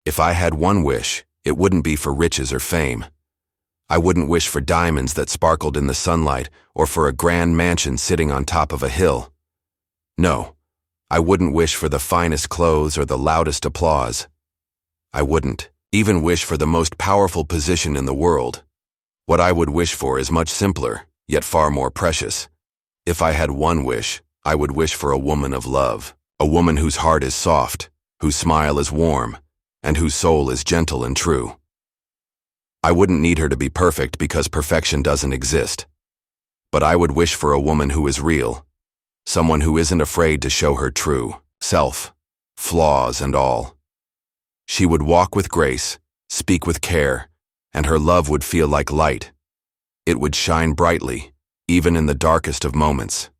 If I had one wish, it wouldn't be for riches or fame. I wouldn't wish for diamonds that sparkled in the sunlight or for a grand mansion sitting on top of a hill. No, I wouldn't wish for the finest clothes or the loudest applause. I wouldn't even wish for the most powerful position in the world. What I would wish for is much simpler, yet far more precious. If I had one wish, I would wish for a woman of love, a woman whose heart is soft, whose smile is warm, and whose soul is gentle and true. I wouldn't need her to be perfect because perfection doesn't exist. But I would wish for a woman who is real, someone who isn't afraid to show her true self, flaws and all. She would walk with grace, speak with care, and her love would feel like light. It would shine brightly, even in the darkest of moments.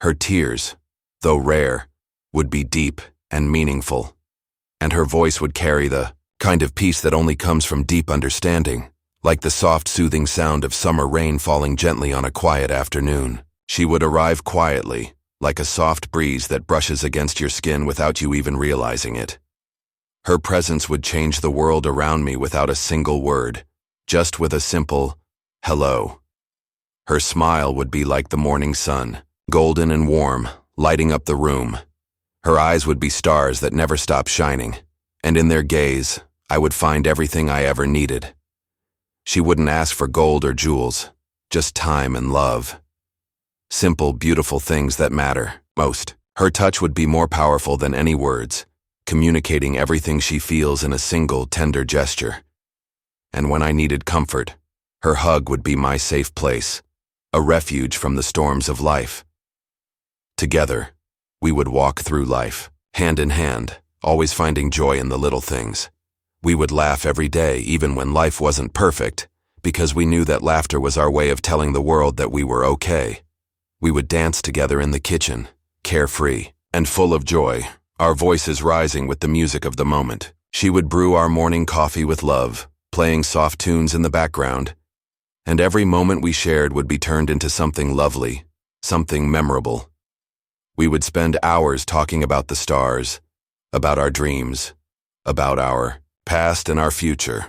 Her tears, though rare, would be deep and meaningful, and her voice would carry the kind of peace that only comes from deep understanding, like the soft, soothing sound of summer rain falling gently on a quiet afternoon. She would arrive quietly, like a soft breeze that brushes against your skin without you even realizing it. Her presence would change the world around me without a single word, just with a simple, hello. Her smile would be like the morning sun, golden and warm, lighting up the room. Her eyes would be stars that never stop shining, and in their gaze, I would find everything I ever needed. She wouldn't ask for gold or jewels, just time and love. Simple, beautiful things that matter most. Her touch would be more powerful than any words, communicating everything she feels in a single, tender gesture. And when I needed comfort, her hug would be my safe place, a refuge from the storms of life. Together, we would walk through life, hand in hand, always finding joy in the little things. We would laugh every day, even when life wasn't perfect, because we knew that laughter was our way of telling the world that we were okay. We would dance together in the kitchen, carefree and full of joy, our voices rising with the music of the moment. She would brew our morning coffee with love, playing soft tunes in the background, and every moment we shared would be turned into something lovely, something memorable. We would spend hours talking about the stars, about our dreams, about our past and our future.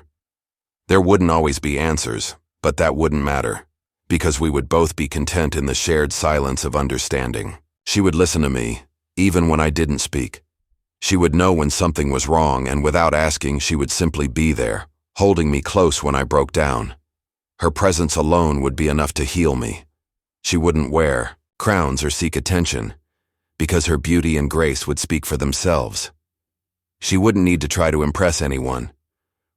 There wouldn't always be answers, but that wouldn't matter, because we would both be content in the shared silence of understanding. She would listen to me, even when I didn't speak. She would know when something was wrong, and without asking, she would simply be there, holding me close when I broke down. Her presence alone would be enough to heal me. She wouldn't wear crowns or seek attention, because her beauty and grace would speak for themselves. She wouldn't need to try to impress anyone.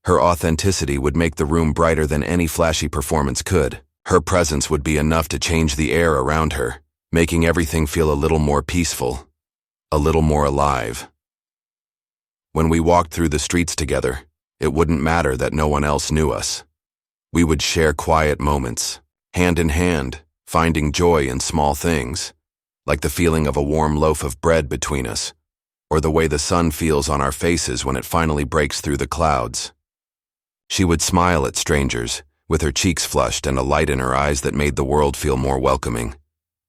Her authenticity would make the room brighter than any flashy performance could. Her presence would be enough to change the air around her, making everything feel a little more peaceful, a little more alive. When we walked through the streets together, it wouldn't matter that no one else knew us. We would share quiet moments, hand in hand, finding joy in small things, like the feeling of a warm loaf of bread between us, or the way the sun feels on our faces when it finally breaks through the clouds. She would smile at strangers, with her cheeks flushed and a light in her eyes that made the world feel more welcoming.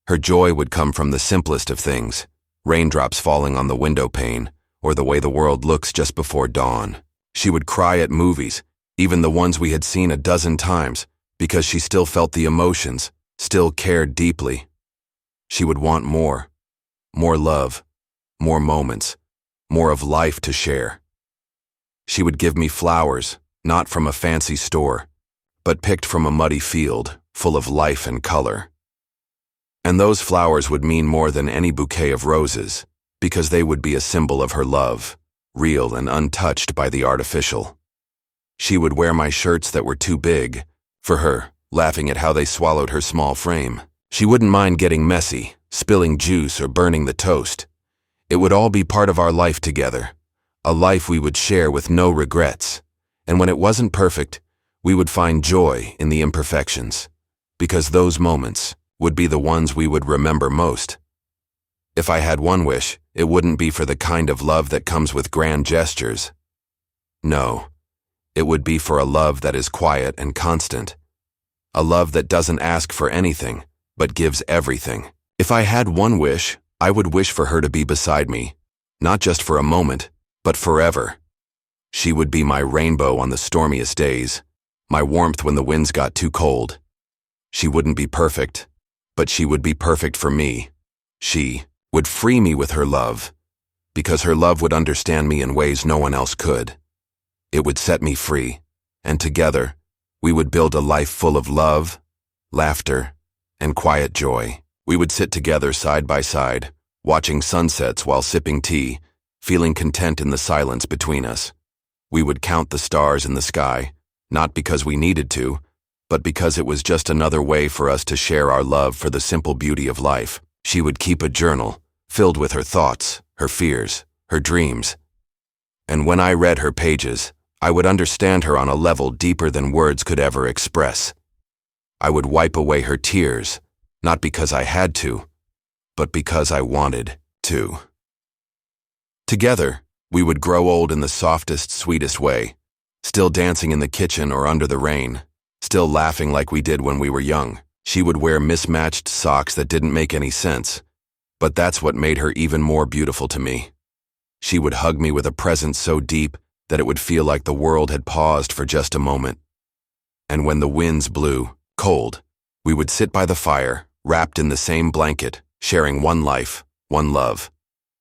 Her joy would come from the simplest of things, raindrops falling on the window pane, or the way the world looks just before dawn. She would cry at movies, even the ones we had seen a dozen times, because she still felt the emotions, still cared deeply. She would want more love, more moments, more of life to share. She would give me flowers, not from a fancy store, but picked from a muddy field, full of life and color. And those flowers would mean more than any bouquet of roses, because they would be a symbol of her love, real and untouched by the artificial. She would wear my shirts that were too big for her, laughing at how they swallowed her small frame. She wouldn't mind getting messy, spilling juice or burning the toast. It would all be part of our life together, a life we would share with no regrets. And when it wasn't perfect, we would find joy in the imperfections, because those moments would be the ones we would remember most. If I had one wish, it wouldn't be for the kind of love that comes with grand gestures. No, it would be for a love that is quiet and constant, a love that doesn't ask for anything, but gives everything. If I had one wish, I would wish for her to be beside me, not just for a moment, but forever. She would be my rainbow on the stormiest days, my warmth when the winds got too cold. She wouldn't be perfect, but she would be perfect for me. She would free me with her love, because her love would understand me in ways no one else could. It would set me free, and together, we would build a life full of love, laughter, and quiet joy. We would sit together side by side, watching sunsets while sipping tea, feeling content in the silence between us. We would count the stars in the sky, not because we needed to, but because it was just another way for us to share our love for the simple beauty of life. She would keep a journal, filled with her thoughts, her fears, her dreams. And when I read her pages, I would understand her on a level deeper than words could ever express. I would wipe away her tears, not because I had to, but because I wanted to. Together, we would grow old in the softest, sweetest way, still dancing in the kitchen or under the rain, still laughing like we did when we were young. She would wear mismatched socks that didn't make any sense, but that's what made her even more beautiful to me. She would hug me with a presence so deep that it would feel like the world had paused for just a moment. And when the winds blew, cold, we would sit by the fire, wrapped in the same blanket, sharing one life, one love.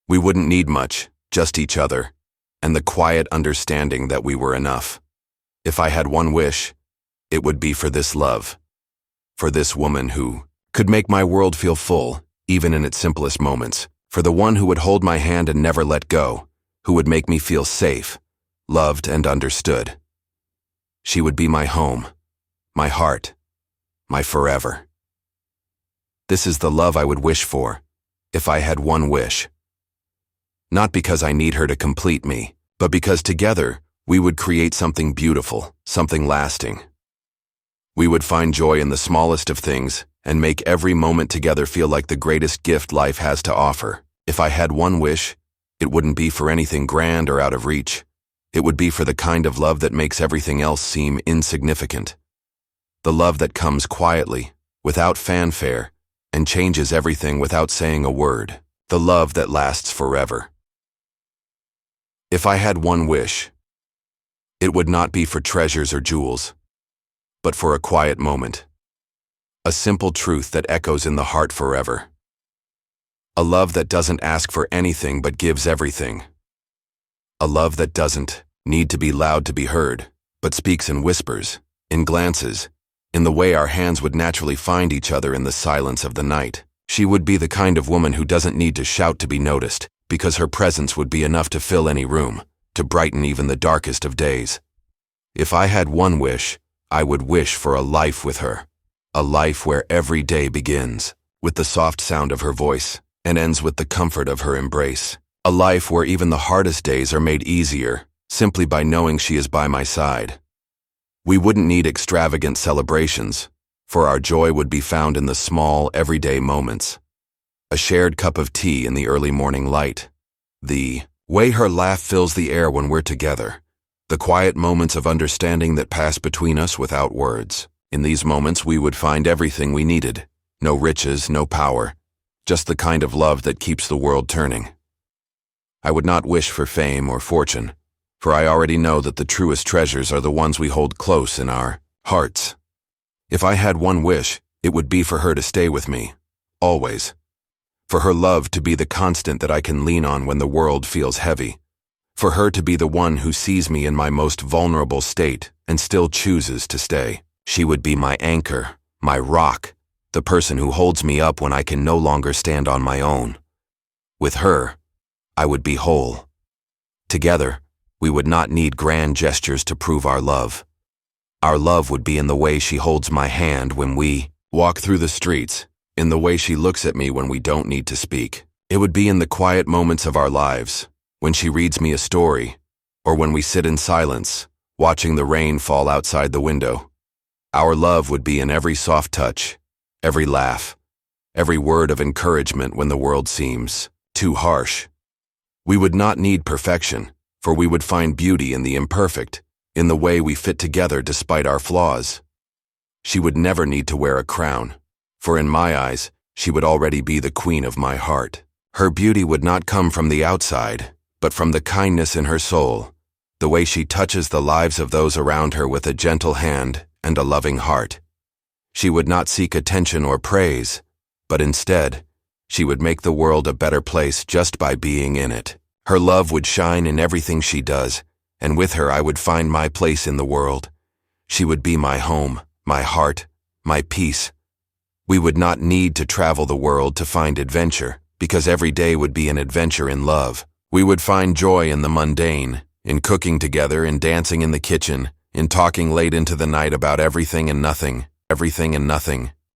We wouldn't need much, just each other, and the quiet understanding that we were enough. If I had one wish, it would be for this love, for this woman who could make my world feel full, even in its simplest moments, for the one who would hold my hand and never let go, who would make me feel safe, loved and understood. She would be my home, my heart, my forever. This is the love I would wish for, if I had one wish. Not because I need her to complete me, but because together we would create something beautiful, something lasting. We would find joy in the smallest of things and make every moment together feel like the greatest gift life has to offer. If I had one wish, it wouldn't be for anything grand or out of reach. It would be for the kind of love that makes everything else seem insignificant. The love that comes quietly, without fanfare, and changes everything without saying a word. The love that lasts forever. If I had one wish, it would not be for treasures or jewels, but for a quiet moment. A simple truth that echoes in the heart forever. A love that doesn't ask for anything but gives everything. A love that doesn't need to be loud to be heard, but speaks in whispers, in glances, in the way our hands would naturally find each other in the silence of the night. She would be the kind of woman who doesn't need to shout to be noticed, because her presence would be enough to fill any room, to brighten even the darkest of days. If I had one wish, I would wish for a life with her. A life where every day begins with the soft sound of her voice and ends with the comfort of her embrace. A life where even the hardest days are made easier simply by knowing she is by my side. We wouldn't need extravagant celebrations, for our joy would be found in the small, everyday moments. A shared cup of tea in the early morning light. The way her laugh fills the air when we're together. The quiet moments of understanding that pass between us without words. In these moments, we would find everything we needed. No riches, no power. Just the kind of love that keeps the world turning. I would not wish for fame or fortune, for I already know that the truest treasures are the ones we hold close in our hearts. If I had one wish, it would be for her to stay with me, always. For her love to be the constant that I can lean on when the world feels heavy. For her to be the one who sees me in my most vulnerable state and still chooses to stay. She would be my anchor, my rock, the person who holds me up when I can no longer stand on my own. With her, I would be whole. Together, we would not need grand gestures to prove our love. Our love would be in the way she holds my hand when we walk through the streets, in the way she looks at me when we don't need to speak. It would be in the quiet moments of our lives, when she reads me a story, or when we sit in silence, watching the rain fall outside the window. Our love would be in every soft touch, every laugh, every word of encouragement when the world seems too harsh. We would not need perfection, for we would find beauty in the imperfect, in the way we fit together despite our flaws. She would never need to wear a crown, for in my eyes, she would already be the queen of my heart. Her beauty would not come from the outside, but from the kindness in her soul, the way she touches the lives of those around her with a gentle hand and a loving heart. She would not seek attention or praise, but instead, she would make the world a better place just by being in it. Her love would shine in everything she does, and with her I would find my place in the world. She would be my home, my heart, my peace. We would not need to travel the world to find adventure, because every day would be an adventure in love. We would find joy in the mundane, in cooking together, in dancing in the kitchen, in talking late into the night about everything and nothing,